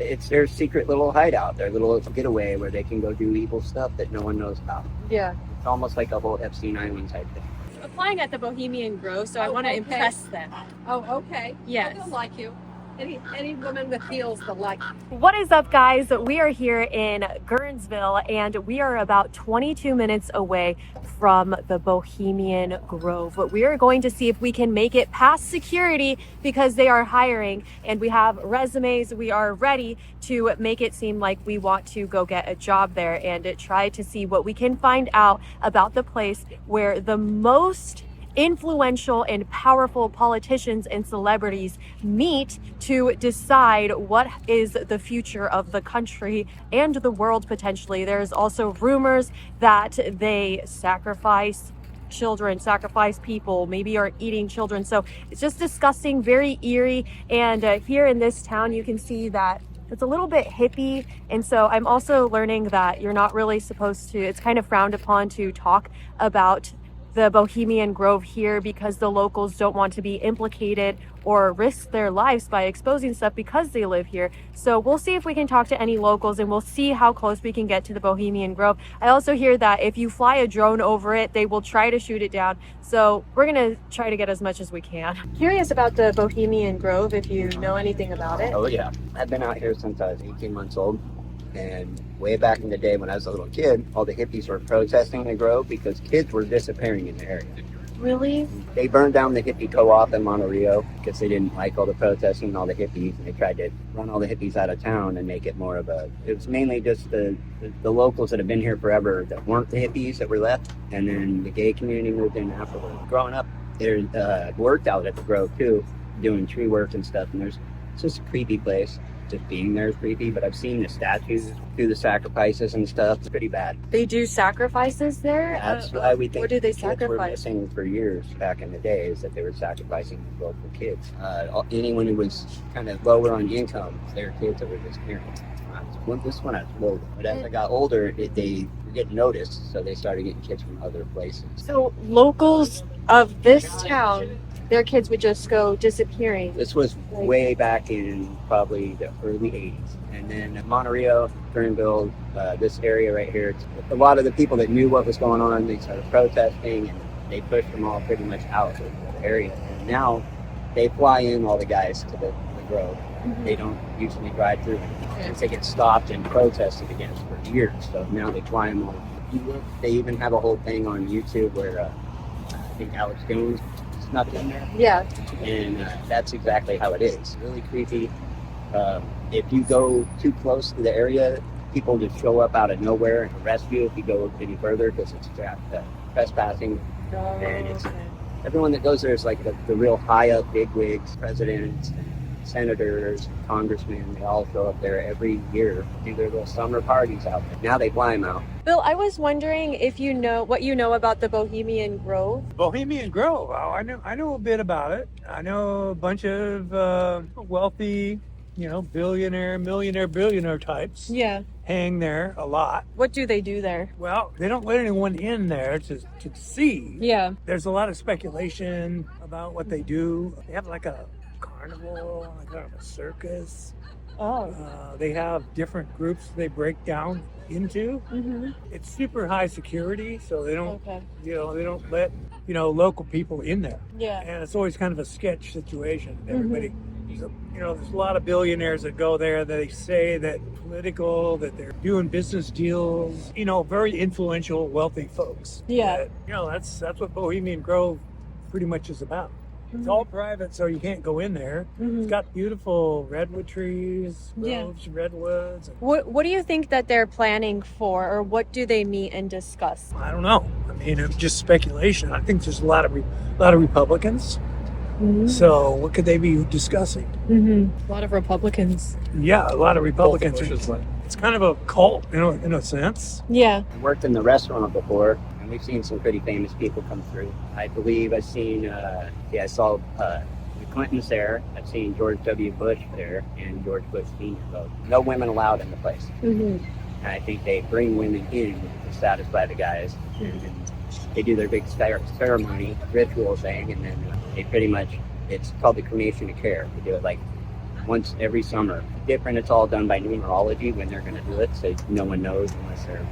It's their secret little hideout, their little getaway where they can go do evil stuff that no one knows about. Yeah. It's almost like a whole Epstein Island type thing. Applying at the Bohemian Grove, so I want to impress them. Oh, okay. Yes. They'll like you. Any woman with heels will like you. What is up, guys? We are here in Gurnsville, and we are about 22 minutes away from the Bohemian Grove. But we are going to see if we can make it past security because they are hiring, and we have resumes. We are ready to make it seem like we want to go get a job there and try to see what we can find out about the place where the most influential and powerful politicians and celebrities meet to decide what is the future of the country and the world potentially. There's also rumors that they sacrifice children, sacrifice people, maybe are eating children. So it's just disgusting, very eerie. And here in this town, you can see that it's a little bit hippie. And so I'm also learning that you're not really supposed to, it's kind of frowned upon to talk about the Bohemian Grove here because the locals don't want to be implicated or risk their lives by exposing stuff because they live here. So we'll see if we can talk to any locals and we'll see how close we can get to the Bohemian Grove. I also hear that if you fly a drone over it, they will try to shoot it down. So we're gonna try to get as much as we can. Curious about the Bohemian Grove, if you know anything about it. Oh yeah, I've been out here since I was 18 months old. And way back in the day when I was a little kid, all the hippies were protesting the Grove because kids were disappearing in the area. Really? They burned down the hippie co-op in Monterey because they didn't like all the protesting and all the hippies. And they tried to run all the hippies out of town and make it more of a... It was mainly just the locals that have been here forever that weren't the hippies that were left. And then the gay community moved in afterwards. Growing up, they worked out at the Grove too, doing tree work and stuff. And it's just a creepy place. Just being there is creepy, but I've seen the statues do the sacrifices and stuff. It's pretty bad. They do sacrifices there? That's why we think what do they kids were sacrifice? missing for years back in the day, is that they were sacrificing local kids. Anyone who was kind of lower on income, their kids that were disappearing. This one I was little, but as I got older, they were getting noticed, so they started getting kids from other places. So locals of this town, their kids would just go disappearing. This was way back in probably the early 80s. And then Monterey, Fernville, this area right here, a lot of the people that knew what was going on, they started protesting and they pushed them all pretty much out of the area. And now they fly in all the guys to the Grove. Mm-hmm. They don't usually drive through since they get stopped and protested against for years. So now they fly them all. They even have a whole thing on YouTube where I think Alex Jones snuck in there. Yeah. And that's exactly how it is. Really creepy. If you go too close to the area, people just show up out of nowhere and arrest you if you go any further because it's trespassing. Oh, and it's okay. everyone that goes there is like the real high up bigwigs, presidents, and senators, congressmen. They all show up there every year, do their little summer parties out there. Now they fly them out. Bill, I was wondering if you know what you know about the Bohemian Grove. Bohemian Grove. Oh, I know a bit about it. I know a bunch of wealthy, billionaire types. Yeah. Hang there a lot. What do they do there? Well, they don't let anyone in there to see. Yeah. There's a lot of speculation about what they do. They have like a carnival, like a circus. Oh. They have different groups they break down into. Mm-hmm. It's super high security, so they don't, Okay. they don't let, local people in there. Yeah. And it's always kind of a sketch situation. Everybody, there's a lot of billionaires that go there. They say that that they're doing business deals. Very influential, wealthy folks. Yeah. That's what Bohemian Grove pretty much is about. It's all private, so you can't go in there. Mm-hmm. It's got beautiful redwood trees, groves, redwoods. What do you think that they're planning for, or what do they meet and discuss? I don't know. I mean, it's just speculation. I think there's a lot of Republicans. Mm-hmm. So what could they be discussing? Mm-hmm. A lot of Republicans. Yeah, a lot of Republicans. It's kind of a cult, in a sense. Yeah. I worked in the restaurant before. We've seen some pretty famous people come through. I believe I've seen, I saw the Clintons there. I've seen George W. Bush there and George Bush Sr. both. No women allowed in the place. Mm-hmm. And I think they bring women in to satisfy the guys. And then they do their big ceremony, ritual thing, and then they pretty much, it's called the cremation of care. They do it like once every summer. Different, it's all done by numerology when they're going to do it, so no one knows unless they're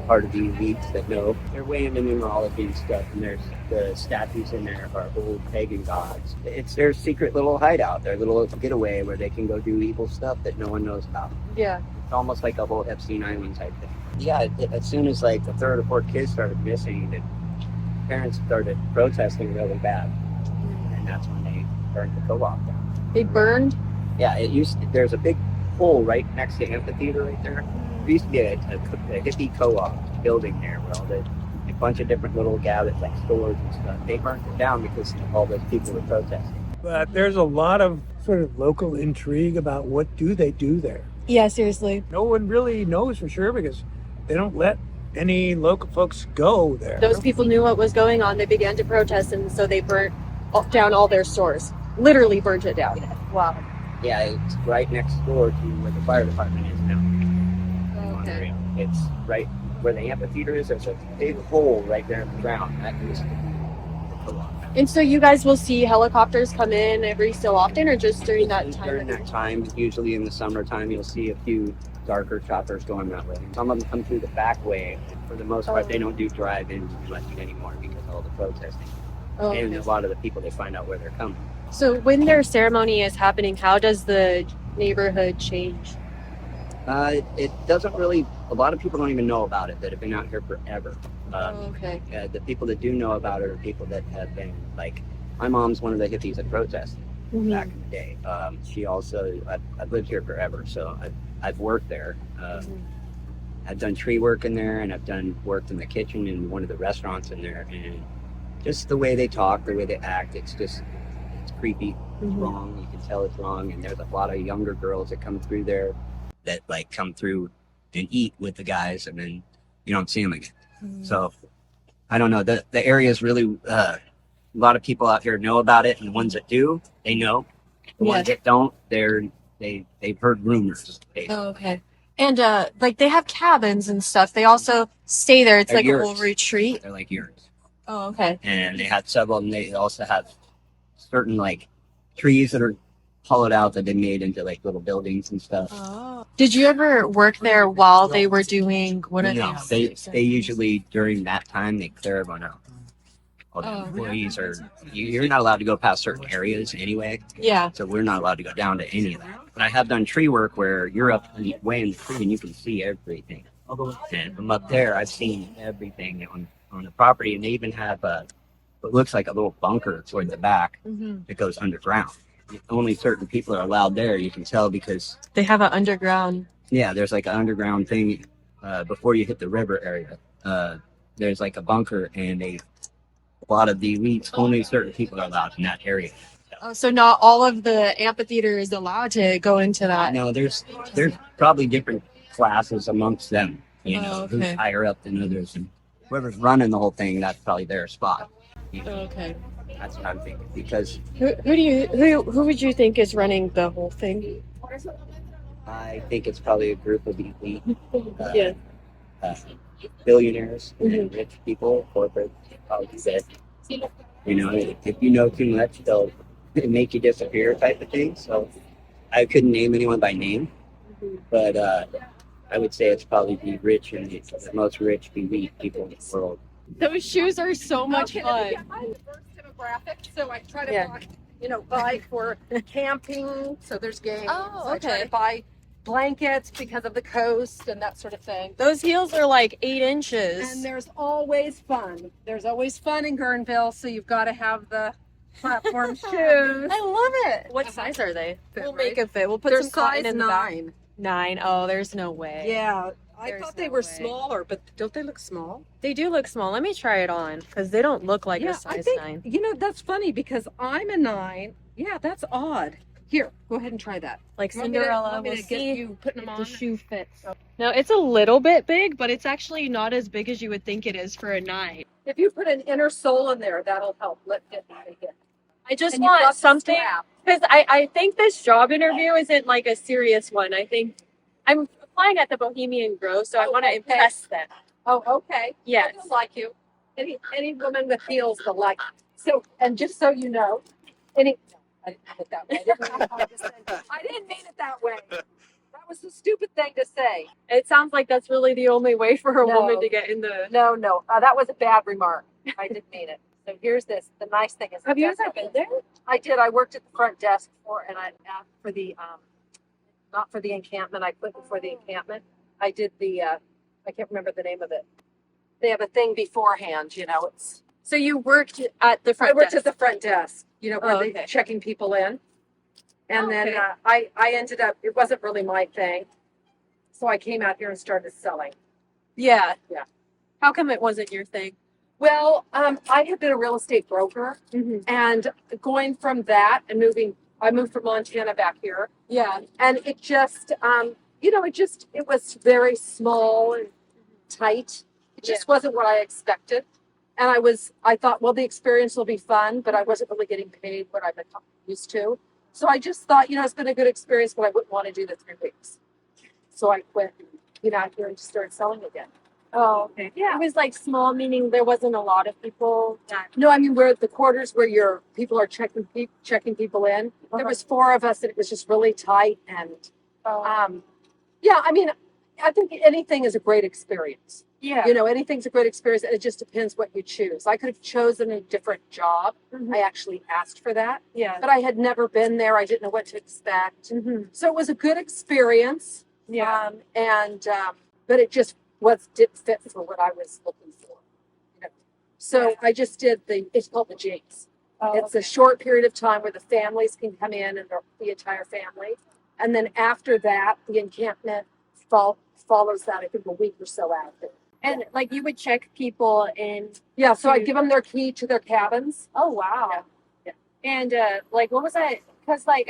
part of the elites that know. They're way into numerology and stuff, and there's the statues in there are old pagan gods. It's their secret little hideout, their little getaway where they can go do evil stuff that no one knows about. Yeah. It's almost like a whole Epstein Island type thing. Yeah, as soon as like the third or fourth kids started missing, the parents started protesting really bad, and that's when they burned the co-op down. They burned? Yeah, there's a big hole right next to the amphitheater right there. There used to be a hippie co-op building there where a bunch of different little gathered like stores and stuff. They burned it down because all those people were protesting. But there's a lot of sort of local intrigue about what do they do there. Yeah, seriously. No one really knows for sure because they don't let any local folks go there. Those people knew what was going on. They began to protest, and so they burnt down all their stores. Literally burnt it down. Wow. Yeah, it's right next door to where the fire department is now. Okay. It's right where the amphitheater is. There's a big hole right there in the ground. That used to be the co-op. And so you guys will see helicopters come in every so often, or just during that time? During that time, usually in the summertime, you'll see a few darker choppers going that way. Some of them come through the back way. For the most part, they don't do drive-ins much anymore because of all the protesting. Oh, And okay. a lot of the people, they find out where they're coming. So when their ceremony is happening, how does the neighborhood change? It doesn't really, a lot of people don't even know about it that have been out here forever. Okay. The people that do know about it are people that have been, like, my mom's one of the hippies that protested back in the day. She also, I've lived here forever, so I've worked there. I've done tree work in there, and I've worked in the kitchen in one of the restaurants in there, and just the way they talk, the way they act, it's creepy. It's wrong. You can tell it's wrong, and there's a lot of younger girls that come through there that like come through and eat with the guys, and then you don't see them again. So I don't know. The area is really a lot of people out here know about it, and the ones that do, they know. The ones that don't, they've heard rumors. Oh, okay. And like they have cabins and stuff. They also stay there. It's They're like a yurts. whole retreat. They're like yurts, Oh, okay. and they have several. And they also have certain like trees that are hollowed out that they made into like little buildings and stuff. Oh. Did you ever work there while they were doing what are No, they usually during that time they clear everyone out. All the employees you're not allowed to go past certain areas anyway, Yeah. so we're not allowed to go down to any of that. But I have done tree work where you're up way in the tree and you can see everything. And from up there, I've seen everything on the property, and they even have what looks like a little bunker toward the back that goes underground. Only certain people are allowed there. You can tell because They have an underground. yeah, there's like an underground thing before you hit the river area. There's like a bunker, and a lot of the elites, only certain people are allowed in that area. Oh, so not all of the amphitheater is allowed to go into that. No, there's probably different classes amongst them. You know, Oh, okay. who's higher up than others, and whoever's running the whole thing, that's probably their spot. You know, Okay. that's what I'm thinking because Who would you think is running the whole thing? I think it's probably a group of elite Yeah. billionaires and rich people, corporate, probably that, you know, if you know too much, they'll make you disappear type of thing. So I couldn't name anyone by name, but I would say it's probably the rich and the most rich elite people in the world. Those shoes are so much Okay, fun. yeah, I'm a diverse demographic, so I try to Yeah. buy for camping. So there's games. Oh, I try okay. to buy blankets because of the coast and that sort of thing. Those heels are like 8 inches. And there's always fun. There's always fun in Guerneville, so you've got to have the platform shoes. I love it. What size are they? We'll make it fit. We'll put They're some cotton size in the back. 9. 9. Oh, there's no way. Yeah, I There's thought they no were way. smaller, but don't they look small? They do look small. Let me try it on because they don't look like a I size think 9. that's funny because I'm a 9. Yeah, that's odd. Here, go ahead and try that. Like Want me to- Cinderella. want me We'll to get see you putting if them the on? shoe fits. No, it's a little bit big, but it's actually not as big as you would think it is for a 9. If you put an inner sole in there, that'll help lift it and make it. I just And you've got want the something strap. because I think this job interview isn't like a serious one. I think I'm applying at the Bohemian Grove, so I want to Okay. impress them. Oh, okay. Yes. They'll like you. Any woman with heels will like you. So, and just so you know, I didn't mean it that way. I didn't mean it that way. That was the stupid thing to say. It sounds like that's really the only way for a No. woman to get in the. No, that was a bad remark. I didn't mean it. So here's this. The nice thing is, Have you ever been there? I did. I worked at the front desk and I asked for the not for the encampment. I quit before the encampment. I did the I can't remember the name of it. They have a thing beforehand. You know, it's. So you worked at the front I worked desk. at the front desk. You know, where Oh, they okay. checking people in. And then Okay. I ended up. It wasn't really my thing, so I came out here and started selling. Yeah. Yeah. How come it wasn't your thing? Well, I had been a real estate broker, Mm-hmm. and going from that and I moved from Montana back here, Yeah. and it just, it was very small and tight. It just wasn't what I expected. And I thought, well, the experience will be fun, but I wasn't really getting paid what I've been used to. So I just thought, it's been a good experience, but I wouldn't want to do the 3 weeks. So I quit, out here and just started selling again. Oh, okay. Yeah. It was like small, meaning there wasn't a lot of people that. No, I mean where the quarters where your people are checking people in. There was 4 of us, and it was just really tight. And yeah, I mean, I think anything is a great experience. Yeah. Anything's a great experience, and it just depends what you choose. I could have chosen a different job. Mhm. I actually asked for that, Yeah. but I had never been there. I didn't know what to expect. Mm-hmm. So it was a good experience. Yeah. But it just didn't fit for what I was looking for. So Yeah. I just did it's called the Jinx. Oh, It's a short period of time where the families can come in and the entire family. And then after that, the encampment follows that, I think, a week or so after. And like you would check people in. Yeah, so I give them their key to their cabins. Oh wow. Yeah. And like, what was that? Because like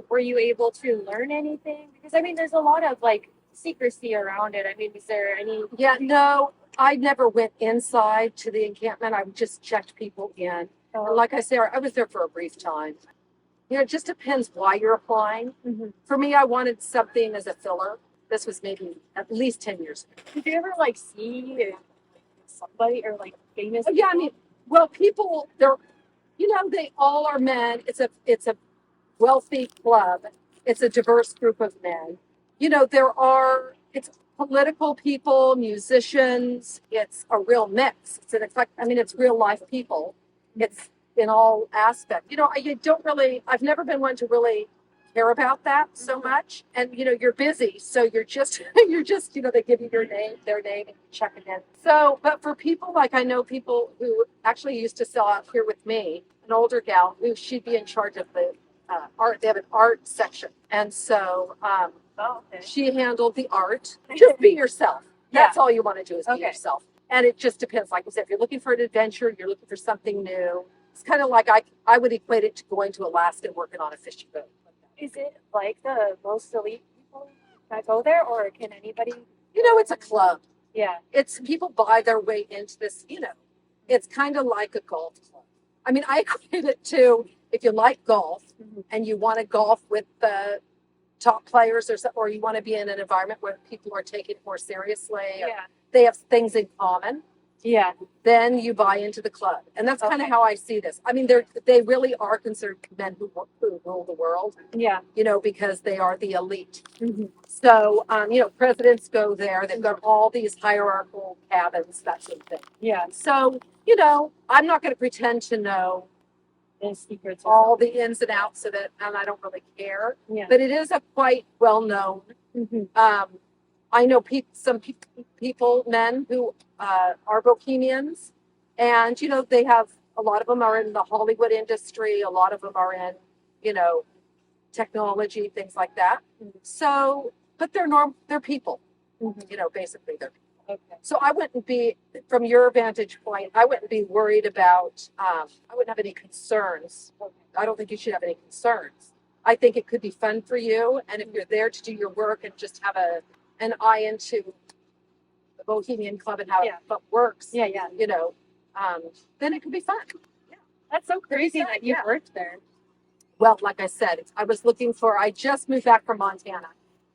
were you able to learn anything? Because I mean, there's a lot of like secrecy around it. I mean, is there any? Yeah, no, I never went inside to the encampment. I just checked people in. And like I said, I was there for a brief time. It just depends why you're applying. Mm-hmm. For me, I wanted something as a filler. This was maybe at least 10 years ago. Did you ever like see somebody or like famous? Yeah, I people? mean, well, people, they all are men. It's a wealthy club. It's a diverse group of men. It's political people, musicians. It's a real mix. It's real life people. It's in all aspects. I've never been one to really care about that so much. And, you're busy. So you're just, they give you their name, and you check it in. So, but for people, like I know people who actually used to sell out here with me, an older gal she'd be in charge of the art. They have an art section. And so, okay. she handled the art. Just be yourself. That's all you want to do is be Okay. yourself. And it just depends. Like I said, if you're looking for an adventure, you're looking for something new. It's kind of like I would equate it to going to Alaska and working on a fishing boat. Is it like the most elite people that go there, or can anybody? It's a club. Yeah. It's people buy their way into this. It's kind of like a golf club. I mean, I equate it to if you like golf Mhm. and you want to golf with the top players, or you want to be in an environment where people are taking it more seriously. Or Yeah. they have things in common. Yeah. Then you buy into the club. And that's kind of Okay. how I see this. I mean, they really are considered men who rule the world, Yeah. because they are the elite. Mm-hmm. So, presidents go there. They've got all these hierarchical cabins, that sort of thing. Yeah. So, I'm not going to pretend to know The secrets. or all the ins and outs of it, and I don't really care. something. Yeah. But it is a quite well-known. Mm-hmm. I know some people, men who are Bohemians, and they have a lot of them are in the Hollywood industry. A lot of them are in, technology, things like that. Mhm. So, but they're people. Mm-hmm. Basically they're. Okay. So I wouldn't be, from your vantage point, I wouldn't be worried about. I wouldn't have any concerns. I don't think you should have any concerns. I think it could be fun for you, and if you're there to do your work and just have an eye into the Bohemian Club and how Yeah. it works, Yeah. Yeah. then it could be fun. That's so crazy fun, that you yeah. worked there. Well, like I said, I just moved back from Montana,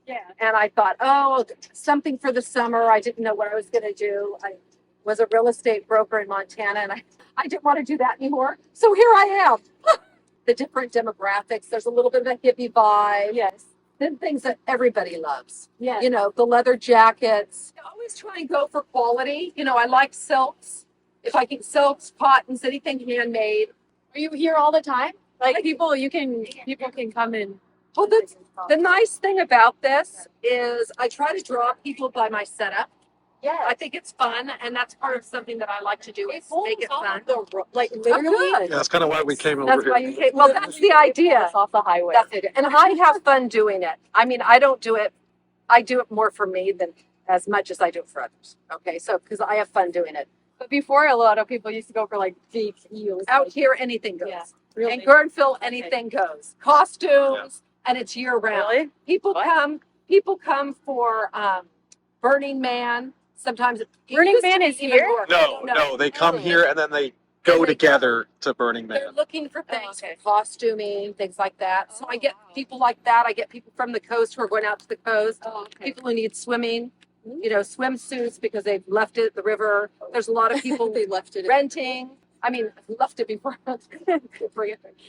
Yeah. and I thought, oh, something for the summer. I didn't know what I was going to do. I was a real estate broker in Montana, and I didn't want to do that anymore. So here I am. the different demographics. There's a little bit of a hippie vibe. Yes. Then things that everybody loves. Yes. You know, the leather jackets. I always try and go for quality. You know, I like silks. If I can silks, cottons, anything handmade. Are you here all the time? Like people can come in. Well, the nice thing about this is I try to draw people by my setup. Yeah. I think it's fun, and that's part of something that I like to do is make it fun. Like Oh, literally. good. Yeah, that's kind of why we came over That's here. why you came. Well, that's the idea. Off the highway. That's it. And I have fun doing it. I mean, I don't do it. I do it more for me than as much as I do it for others. Okay, so because I have fun doing it. But before, a lot of people used to go for like deep heels. Out here, anything goes. Yeah. Really? In Guerneville, anything goes. Costumes, and it's year round. Really? People What? come. People come for Burning Man. Sometimes Burning Man is here? No, they come here and then they go together to Burning They're Man. looking for things, okay. for costuming, things like that. So I get wow. people like that. I get people from the coast who are going out to the coast. Oh, okay. People who need swimming, you know, swimsuits because they've left it at the river. There's a lot of people They left it. renting. I mean, left it before.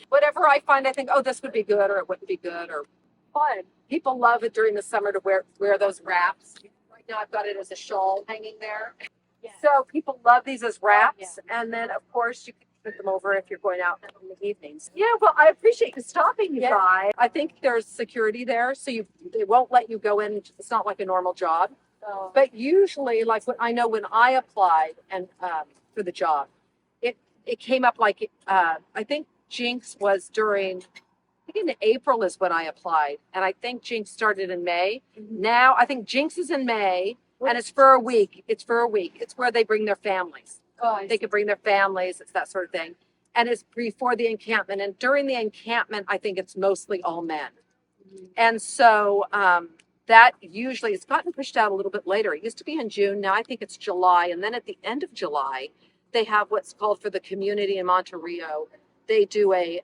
Whatever I find, I think, oh, this would be good, or it wouldn't be good, or fun. People love it during the summer to wear those wraps. Right now, I've got it as a shawl hanging there. Yeah. So people love these as wraps, and then of course you can put them over if you're going out in the evenings. Yeah, well, I appreciate you stopping, you guys. I think there's security there, so they won't let you go in. It's not like a normal job. But usually, like when I applied and for the job, it came up like I think Jinx was during. I think in April is when I applied, and I think Jinx started in May. Mm-hmm. Now I think Jinx is in May, and it's for a week. It's for a week. It's where they bring their families. They can bring their families. It's that sort of thing, and it's before the encampment. And during the encampment, I think it's mostly all men, and so. That usually it's gotten pushed out a little bit later. It used to be in June. Now I think it's July. And then at the end of July, they have what's called for the community in Monterey. They do a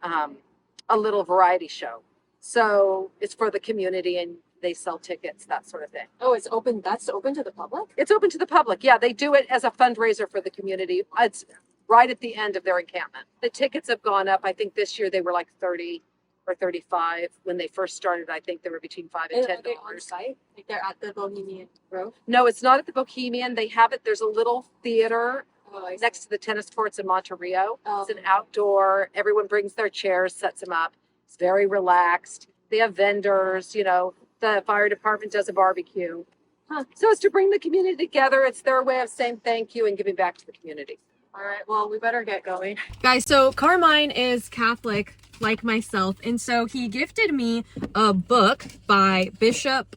little variety show. So it's for the community and they sell tickets, that sort of thing. Oh, it's open. That's open to the public? It's open to the public. Yeah, they do it as a fundraiser for the community. It's right at the end of their encampment. The tickets have gone up. I think this year they were like 30 or 35. When they first started, I think they were between $5 and Are they $10. on site? Like they're at the Bohemian Grove? No, it's not at the Bohemian. They have it. There's a little theater Oh, I see. next to the tennis courts in Monterey. Oh. It's an outdoor. Everyone brings their chairs, sets them up. It's very relaxed. They have vendors. You know, the fire department does a barbecue. Huh. So it's to bring the community together. It's their way of saying thank you and giving back to the community. All right, well, we better get going. Guys, so Carmine is Catholic like myself, and so he gifted me a book by Bishop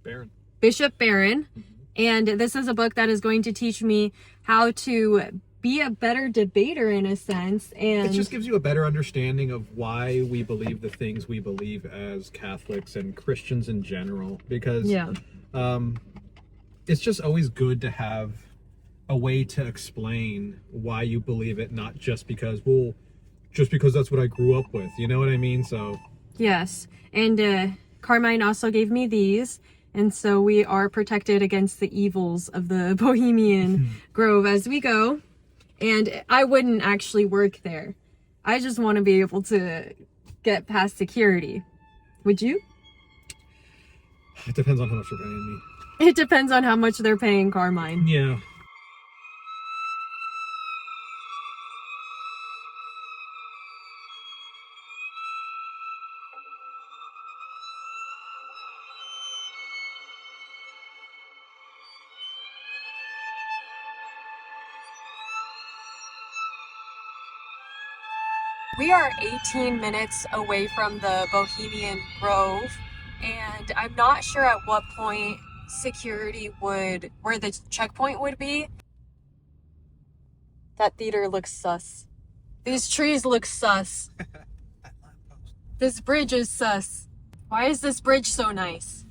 Barron, and this is a book that is going to teach me how to be a better debater in a sense, and it just gives you a better understanding of why we believe the things we believe as Catholics and Christians in general, because it's just always good to have a way to explain why you believe it, not just because that's what I grew up with, you know what I mean? So yes, and Carmine also gave me these, and so we are protected against the evils of the Bohemian Grove as we go. And I wouldn't actually work there. I just want to be able to get past security. Would you? it depends on how much you're paying me. It depends on how much they're paying Carmine. Yeah. We are 18 minutes away from the Bohemian Grove, and I'm not sure at what point where the checkpoint would be. That theater looks sus. These trees look sus. This bridge is sus. Why is this bridge so nice?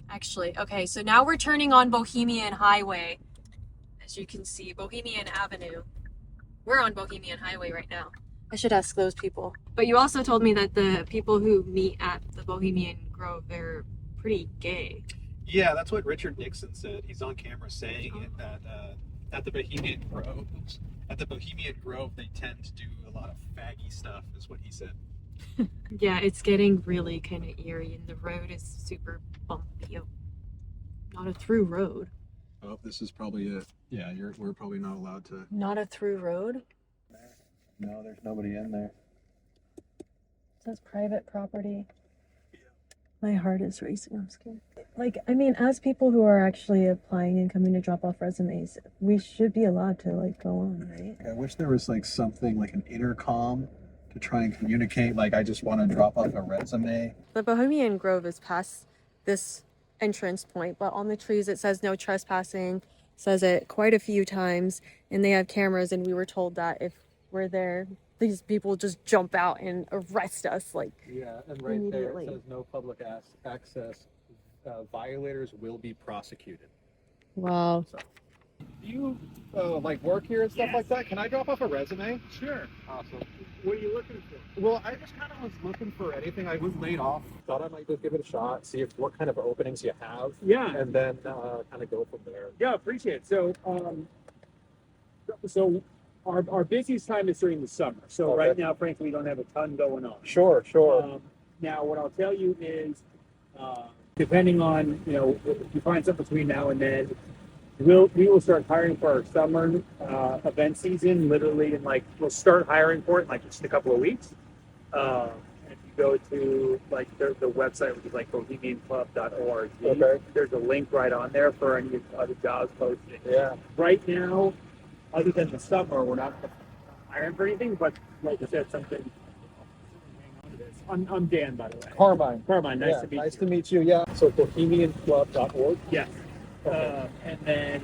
Actually, okay, so now we're turning on Bohemian Highway. As you can see, Bohemian Avenue. We're on Bohemian Highway right now. I should ask those people. But you also told me that the people who meet at the Bohemian Grove, they're pretty gay. Yeah, that's what Richard Nixon said. He's on camera saying it, that at the Bohemian Grove. At the Bohemian Grove, they tend to do a lot of faggy stuff, is what he said. Yeah, it's getting really kind of eerie, and the road is super bumpy. Not a through road. Oh, this is probably it. Yeah, we're probably not allowed to. Not a through road? No, there's nobody in there. It says private property. My heart is racing. I'm scared. Like, I mean, as people who are actually applying and coming to drop off resumes, we should be allowed to, like, go on, right? I wish there was, like, something like an intercom to try and communicate. Like, I just want to drop off a resume. The Bohemian Grove is past this entrance point, but on the trees it says no trespassing. It says it quite a few times, and they have cameras, and we were told that if we're there, these people just jump out and arrest us, like, Yeah, and right immediately. there it says no public access. Violators will be prosecuted. Wow. So, do you like work here and stuff like that? Can I drop off a resume? Sure. Awesome. What are you looking for? Well, I just kind of was looking for anything. I was laid off. Thought I might just give it a shot, see if what kind of openings you have, Yeah. and then kind of go from there. Yeah, appreciate it. So our busiest time is during the summer. So Okay. right now, frankly, we don't have a ton going on. Sure. Now, what I'll tell you is, depending on if you find something between now and then, we will start hiring for our summer event season. Literally, we'll start hiring for it in just a couple of weeks. And if you go to the website, which is bohemianclub.org, Okay. there's a link right on there for any other jobs posted. Yeah. Right now, other than the summer, we're not hiring for anything. But like I said, something. I'm Dan, by the way. Carmine. Carmine, nice to meet Nice you. to meet you. Yeah. So bohemianclub.org. Yes. Okay. And then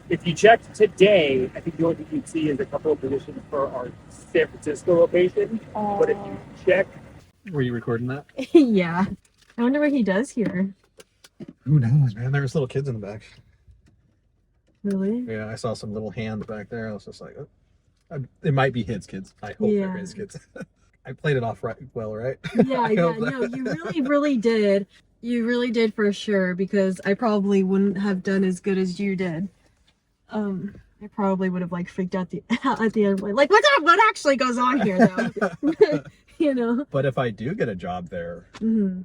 if you checked today, I think the only thing you'd see is a couple of positions for our San Francisco location. But if you check, Were you recording that? Yeah. I wonder what he does here. Who knows, man? There was little kids in the back. Really? Yeah, I saw some little hands back there. I was just like, oh. It might be his kids. I hope they're his kids. I played it off right. Yeah, I yeah, hope that- no, you really, really did. You really did for sure, because I probably wouldn't have done as good as you did. I probably would have freaked out at the end, like, what's up? What actually goes on here, though? You know. But if I do get a job there, Mm-hmm.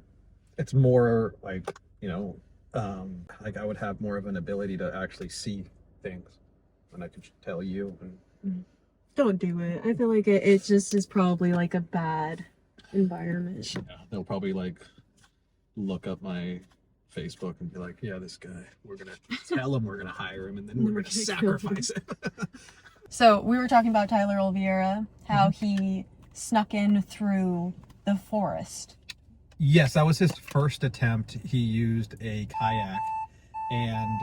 it's more like like I would have more of an ability to actually see things, and I could tell you. And Don't do it. I feel like it just is probably a bad environment. yeah, they'll probably look up my Facebook and be like, yeah, this guy, we're gonna tell him we're gonna hire him, and then we're gonna sacrifice him. So we were talking about Tyler Oliveira, how he snuck in through the forest. Yes, that was his first attempt. He used a kayak and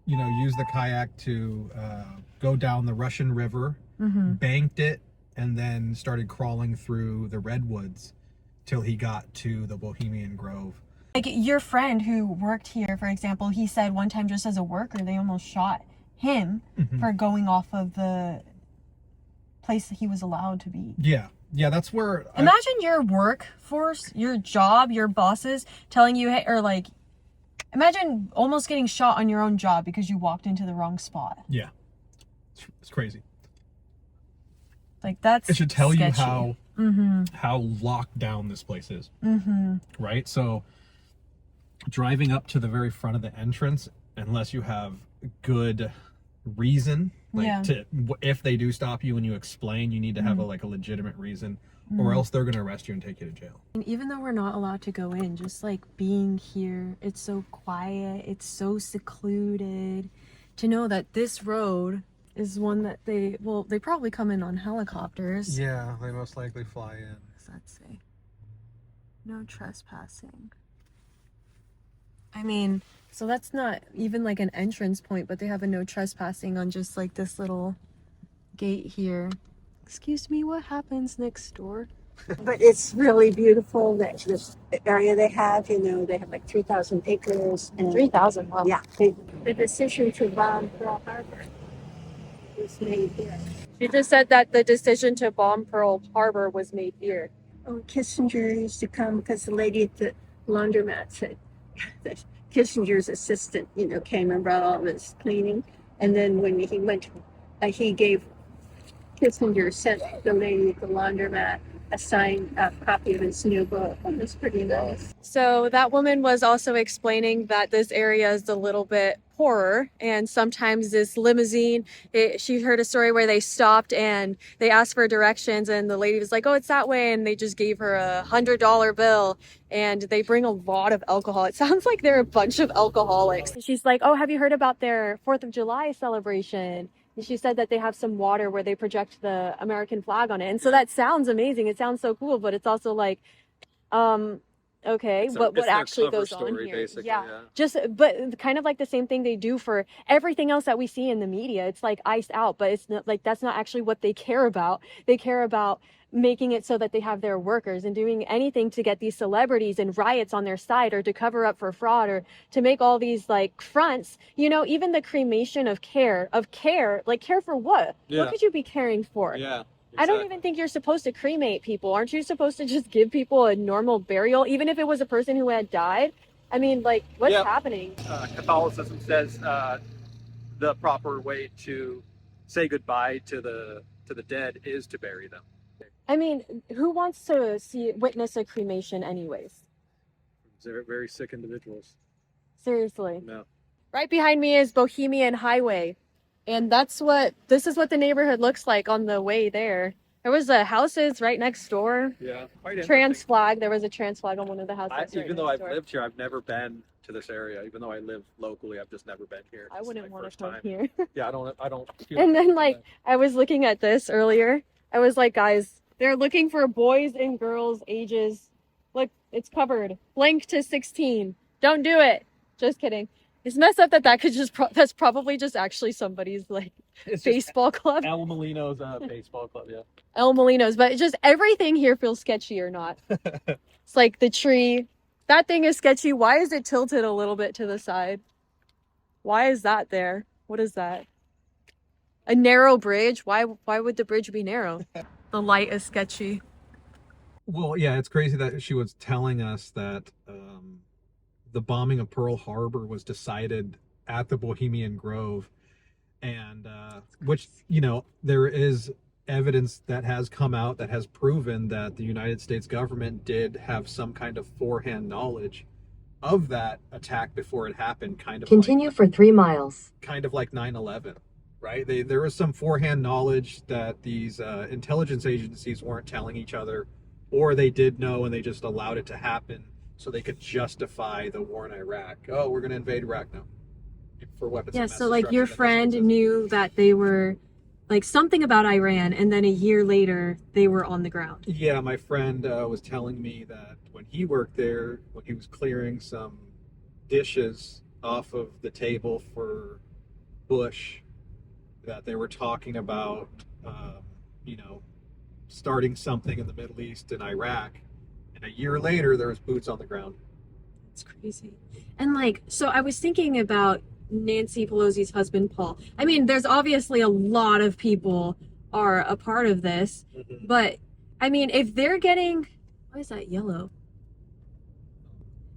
used the kayak to go down the Russian River, banked it, and then started crawling through the redwoods till he got to the Bohemian Grove. Like your friend who worked here, for example, he said one time just as a worker, they almost shot him for going off of the place that he was allowed to be. Yeah, that's where... Imagine your workforce, your job, your bosses telling you, hey, or imagine almost getting shot on your own job because you walked into the wrong spot. Yeah. It's crazy. That's It should tell sketchy. you how locked down this place is. Right? So driving up to the very front of the entrance, unless you have good reason, if they do stop you and you explain, you need to have a legitimate reason, or else they're going to arrest you and take you to jail. And even though we're not allowed to go in, just being here, it's so quiet, it's so secluded. To know that this road is one that they probably come in on helicopters. Yeah, they most likely fly in. What does that say? No trespassing. I mean, so that's not even an entrance point, but they have a no trespassing on just this little gate here. Excuse me, what happens next door? But it's really beautiful, that this area they have, they have 3,000 acres. And 3,000, wow. yeah, the decision to bomb Pearl Harbor was made here. You just said that the decision to bomb Pearl Harbor was made here. Oh, Kissinger used to come because the lady at the laundromat said that Kissinger's assistant, came and brought all this cleaning. And then when he went, he gave Kissinger sent the lady at the laundromat a signed copy of his new book. It was pretty nice. So that woman was also explaining that this area is a little bit poorer, and sometimes this limousine, she heard a story where they stopped and they asked for directions, and the lady was like, oh, it's that way, and they just gave her $100 bill, and they bring a lot of alcohol. It sounds like they're a bunch of alcoholics. She's like, oh, have you heard about their 4th of July celebration? And she said that they have some water where they project the American flag on it. And so that sounds amazing. It sounds so cool, but it's also like, okay, but what actually goes on here? Yeah. But kind of like the same thing they do for everything else that we see in the media. It's like iced out, but it's not like, that's not actually what they care about. They care about making it so that they have their workers and doing anything to get these celebrities and riots on their side, or to cover up for fraud, or to make all these like fronts, even the cremation of care, like care for what? Yeah. What could you be caring for? Yeah. Exactly. I don't even think you're supposed to cremate people. Aren't you supposed to just give people a normal burial, even if it was a person who had died? I mean, like, what's happening? Catholicism says the proper way to say goodbye to the dead is to bury them. I mean, who wants to witness a cremation anyways? They're very sick individuals. Seriously. No. Right behind me is Bohemian Highway. And this is what the neighborhood looks like on the way there. There was houses right next door. Yeah. Quite trans flag. There was a trans flag on one of the houses. Even though I've lived here, I've never been to this area. Even though I live locally, I've just never been here. I wouldn't want to come here. Yeah, I don't. And then I was looking at this earlier. I was like, guys, they're looking for boys and girls ages. Look, it's covered. Blank to 16. Don't do it. Just kidding. It's messed up that could just that's probably just actually somebody's like baseball club. El Molino's baseball club, yeah. El Molino's, but just everything here feels sketchy or not. It's like the tree. That thing is sketchy. Why is it tilted a little bit to the side? Why is that there? What is that? A narrow bridge? Why would the bridge be narrow? The light is sketchy. Well, yeah, it's crazy that she was telling us that the bombing of Pearl Harbor was decided at the Bohemian Grove, and which, there is evidence that has come out that has proven that the United States government did have some kind of forehand knowledge of that attack before it happened. Continue for 3 miles. Kind of like 9/11, right? There was some forehand knowledge that these intelligence agencies weren't telling each other, or they did know and they just allowed it to happen so they could justify the war in Iraq. Oh, we're going to invade Iraq now for weapons. Yeah, so like your friend knew that they were like something about Iran, and then a year later they were on the ground. Yeah, my friend was telling me that when he worked there, when he was clearing some dishes off of the table for Bush, that they were talking about, starting something in the Middle East and Iraq. And a year later, there was boots on the ground. It's crazy. And so I was thinking about Nancy Pelosi's husband, Paul. I mean, there's obviously a lot of people are a part of this, but I mean, if they're getting, why is that yellow?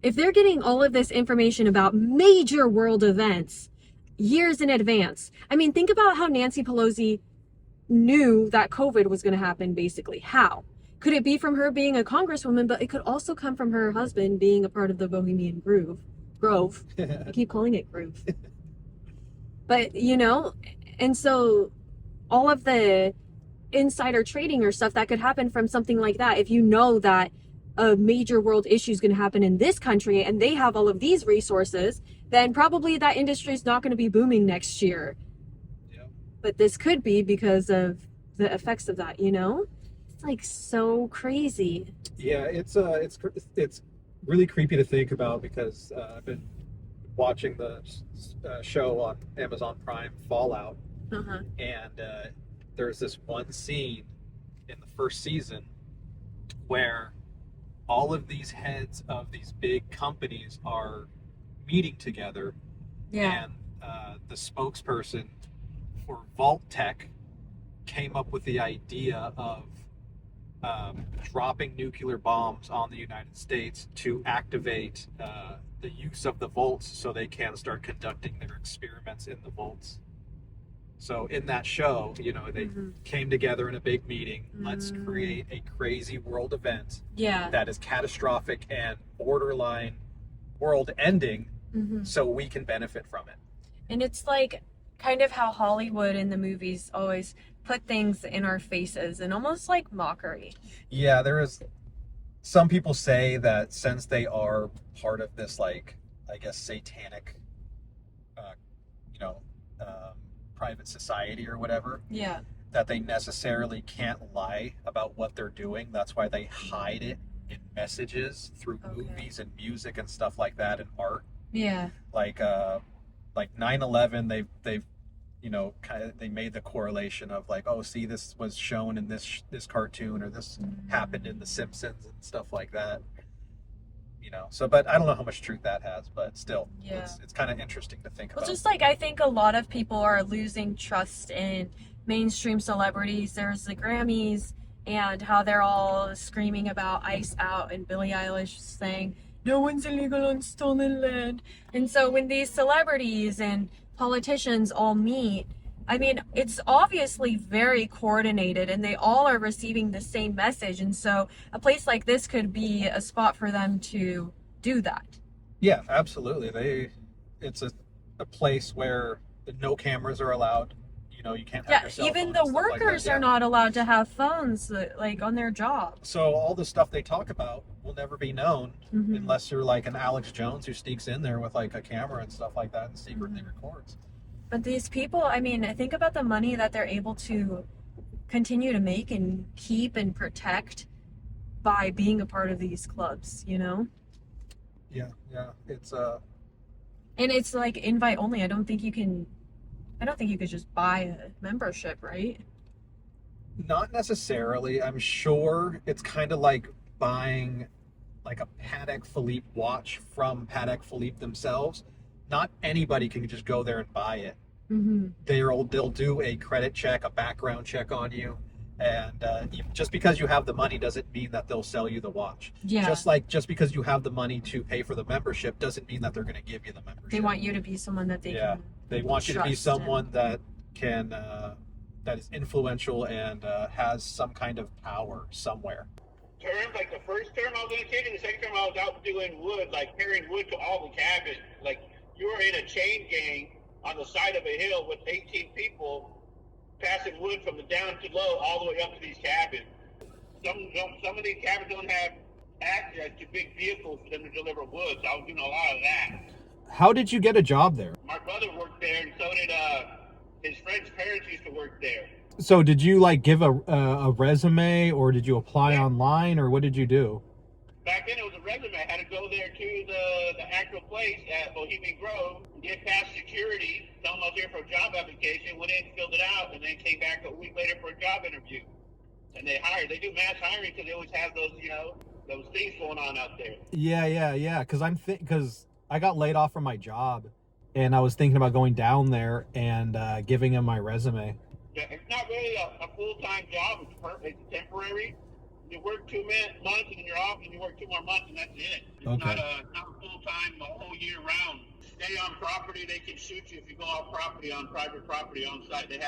If they're getting all of this information about major world events years in advance, I mean, think about how Nancy Pelosi knew that COVID was going to happen, basically. How? Could it be from her being a congresswoman, but it could also come from her husband being a part of the Bohemian Grove. I keep calling it Grove. But, and so all of the insider trading or stuff that could happen from something like that, if you know that a major world issue is going to happen in this country and they have all of these resources, then probably that industry is not going to be booming next year. Yeah. But this could be because of the effects of that, It's like so crazy. Yeah, it's really creepy to think about because I've been watching the show on Amazon Prime, Fallout, and there's this one scene in the first season where all of these heads of these big companies are meeting together, and the spokesperson for Vault Tech came up with the idea of dropping nuclear bombs on the United States to activate the use of the vaults so they can start conducting their experiments in the vaults. So in that show, you know, they came together in a big meeting. Let's create a crazy world event that is catastrophic and borderline world ending so we can benefit from it. And it's like kind of how Hollywood in the movies always put things in our faces and almost like mockery. Yeah, there is. Some people say that since they are part of this, like, I guess, satanic, you know, private society or whatever, that they necessarily can't lie about what they're doing. That's why they hide it in messages through movies and music and stuff like that, and art. Yeah. Like 9/11, they've you know, kind of, they made the correlation of like, oh, see, this was shown in this cartoon, or this happened in The Simpsons and stuff like that. You know, so, but I don't know how much truth that has, but still, it's kind of interesting to think about. Well, just like I think a lot of people are losing trust in mainstream celebrities. There's the Grammys and how they're all screaming about Ice Out, and Billie Eilish saying no one's illegal on stolen land. And so when these celebrities and politicians all meet, I mean, it's obviously very coordinated and they all are receiving the same message. And so a place like this could be a spot for them to do that. Yeah, absolutely. It's a place where no cameras are allowed. You know, you can't have your cell even phone the and stuff like workers that. are not allowed to have phones like on their job. So all the stuff they talk about will never be known unless you're like an Alex Jones who sneaks in there with like a camera and stuff like that and secretly records. But these people, I mean, think about the money that they're able to continue to make and keep and protect by being a part of these clubs, you know? Yeah. It's And it's like invite only. I don't think you could just buy a membership, right? not necessarily. I'm sure it's kind of like buying like a Patek Philippe watch from Patek Philippe themselves. Not anybody can just go there and buy it. Mm-hmm. They'll do a credit check, a background check on you, and just because you have the money doesn't mean that they'll sell you the watch. Yeah. Just because you have the money to pay for the membership doesn't mean that they're going to give you the membership. They want you to be someone that they can. They want you to be trust someone that can that is influential and has some kind of power somewhere. Terms like the first term I was in the kitchen, the second term I was out doing wood, like carrying wood to all the cabins. Like you were in a chain gang on the side of a hill with 18 people passing wood from the down to low all the way up to these cabins. Some of these cabins don't have access to big vehicles for them to deliver wood, so I was doing a lot of that. How did you get a job there? My brother worked there, and so did his friend's parents used to work there. So did you like give a resume, or did you apply online, or what did you do? Back then it was a resume. I had to go there to the actual place at Bohemian Grove, get past security, tell them I was here for a job application, went in, filled it out, and then came back a week later for a job interview. And they hired. They do mass hiring because they always have those, those things going on out there. Yeah. Because I got laid off from my job, and I was thinking about going down there and giving them my resume. Yeah, it's not really a full-time job. It's temporary. You work 2 months and then you're off, and you work 2 more months, and that's it. It's not a full-time the whole year round. Stay on property. They can shoot you if you go off property, on private property, on site. They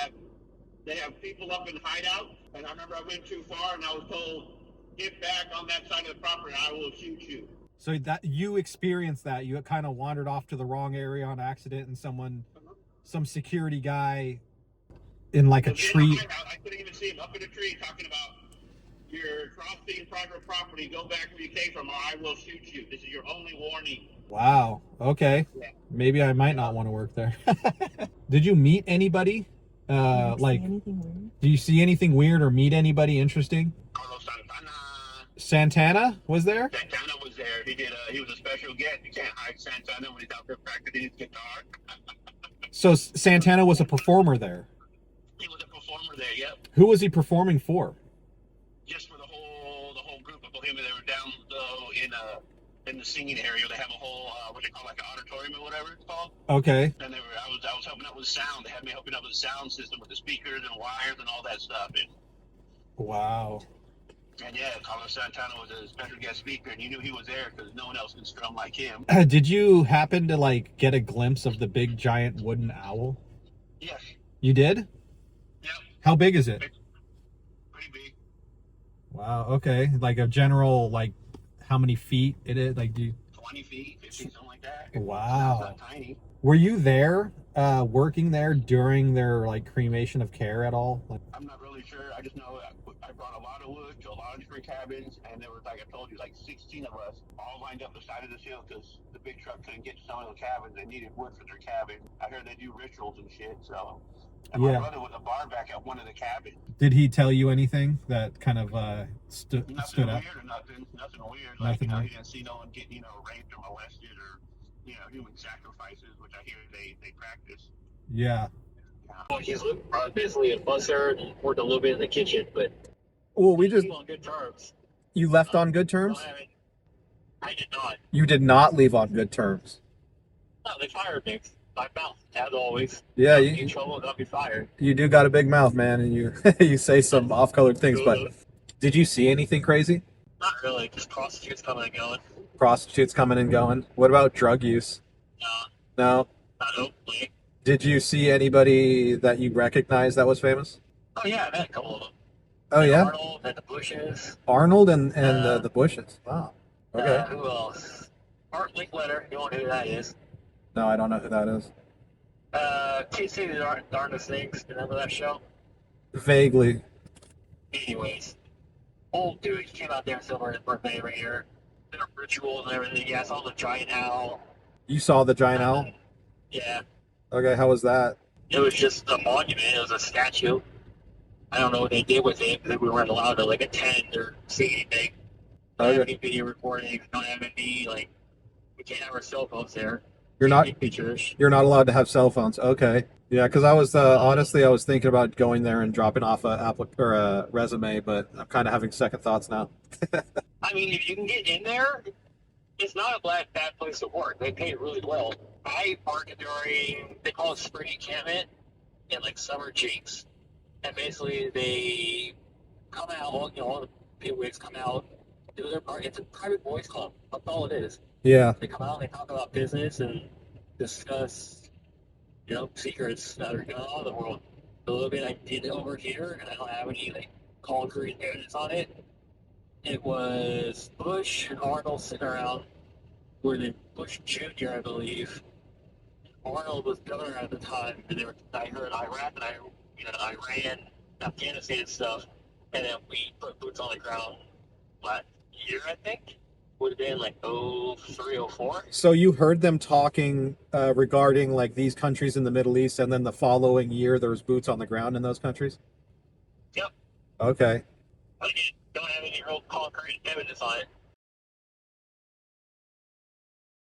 have people up in hideouts, and I remember I went too far, and I was told, get back on that side of the property, I will shoot you. So that you experienced that, you kind of wandered off to the wrong area on accident, and some security guy in like a tree. I couldn't even see him up in a tree talking about, you're crossing private property, go back where you came from, or I will shoot you. This is your only warning. Wow. Okay. Yeah. Maybe I might not want to work there. Did you meet anybody? Do you see anything weird or meet anybody interesting? Carlos Santana. Santana was there? Santana was there. He was a special guest. You can't hide Santana when he's out there practicing his guitar. So Santana was a performer there? He was a performer there, yep. Who was he performing for? Just for the whole group of Bohemian. They were down in the singing area. They have a whole what they call like an auditorium or whatever it's called. Okay. And I was helping out with sound. They had me helping out with the sound system with the speakers and wires and all that stuff. And wow. And yeah, Carlos Santana was a special guest speaker, and you knew he was there because no one else can strum like him. Did you happen to like get a glimpse of the big giant wooden owl? Yes. You did? Yep. How big is it? It's pretty big. Wow. Okay. Like a general, like how many feet it is? Like 20 feet, 50, something like that. Wow. It's not tiny. Were you there, working there during their like cremation of care at all? Like, I'm not really sure. I just know I brought a lot of wood to a lot of different cabins, and there was, like I told you, like 16 of us all lined up the side of this hill because the big truck couldn't get to some of the cabins. They needed wood for their cabin. I heard they do rituals and shit, so. And my brother was a bar back at one of the cabins. Did he tell you anything that kind of stood out? Nothing weird or nothing weird. Like, Nothing he weird. didn't see no one get, raped or molested or, human sacrifices, which I hear they practice. Yeah. He's basically a busser and worked a little bit in the kitchen, but Well, on good terms. You left on good terms? I did not. You did not leave on good terms. No, they fired me. My mouth, as always. Yeah, Got me in trouble, got me fired. You do got a big mouth, man, and you you say some off-colored things. But did you see anything crazy? Not really, just prostitutes coming and going. Prostitutes coming and going. What about drug use? No. Not openly. Did you see anybody that you recognize that was famous? Oh yeah, I met a couple of them. Oh yeah. Arnold and the Bushes. Arnold and the Bushes. Wow. Okay. Who else? Art Linkletter. You don't know who that is. No, I don't know who that is. Can't say the darndest things. Remember that show? Vaguely. Anyways, old dude, he came out there and celebrated his birthday every year. Did rituals and everything. Yeah, I saw the giant owl. You saw the giant owl? Yeah. Okay, how was that? It was just a monument. It was a statue. I don't know what they did with it because we weren't allowed to like attend or see anything. Don't have any video recording. Don't have any we can't have our cell phones there. You're not pictures. You're not allowed to have cell phones. Okay. Yeah, because I was honestly I was thinking about going there and dropping off a resume, but I'm kind of having second thoughts now. I mean, if you can get in there, it's not a bad place to work. They pay really well. I work during, they call it spring encampment and like summer jinks. And basically they come out, all the bigwigs come out, do their part. It's a private boys club. That's all it is. Yeah. They come out and they talk about business and discuss, secrets that are going on in the world. The little bit I did over here, and I don't have any concrete evidence on it. It was Bush and Arnold sitting around. Were the Bush Jr., I believe. Arnold was governor at the time, and I heard Iraq and Iran, Afghanistan stuff, and then we put boots on the ground last year, I think. Would have been like 03, 04. So you heard them talking regarding like these countries in the Middle East, and then the following year there was boots on the ground in those countries? Yep. Okay. Don't have any real concrete evidence on it.